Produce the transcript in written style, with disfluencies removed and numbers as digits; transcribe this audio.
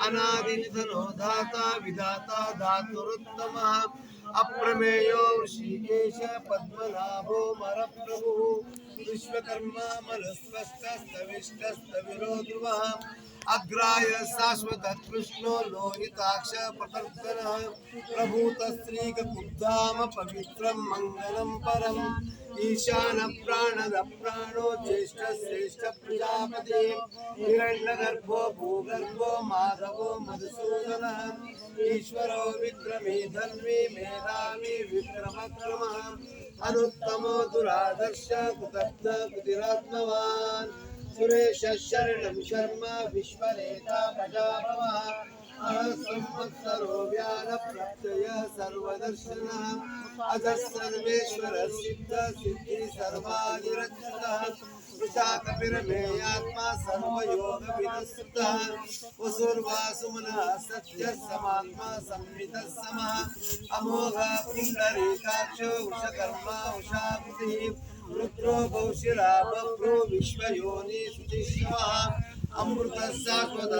अनादिनिधनो धाता विधाता धातुरुत्तमः अप्रमेयो ऋषिकेश पद्मनाभो मरप्रभुः विश्वकर्मा मलस्पष्टस्तविष्टस्तविरो ध्रुवः अग्राय शाश्वत कृष्णो लोहिताक्ष प्रतर्दनः प्रभूतस्त्रीकुब्धाम पवित्रं मङ्गलं परम् ईशान प्राणद प्राणो ज्येष्ठ श्रेष्ठ प्रजापति हिरण्यगर्भो भूगर्भो माधवो मधुसूदनः ईश्वरो विक्रमी धन्वी मेधावी विक्रमक्रमः अनुत्तमो दुरादर्श कृतज्ञ कुतिरात्मवान् सुरेश शरणं शर्म विश्वरेता प्रजाभवः संवत्सरो व्यालप्रत्यय सर्वदर्शनः अजः सर्वेश्वर सिद्ध सिद्धि सर्वादिरक्षितः वृषाकपिरमेयात्मा सर्वयोग विदुस्तः वसुर्वासुमनः सत्य समात्मा संवितः समः अमोघ पुण्डरीकाक्षो उषकर्मा उषापतिः रुद्रो बहुशिरा बभ्रो विश्वयोनि शुचिष्मः अमृत शाश्वत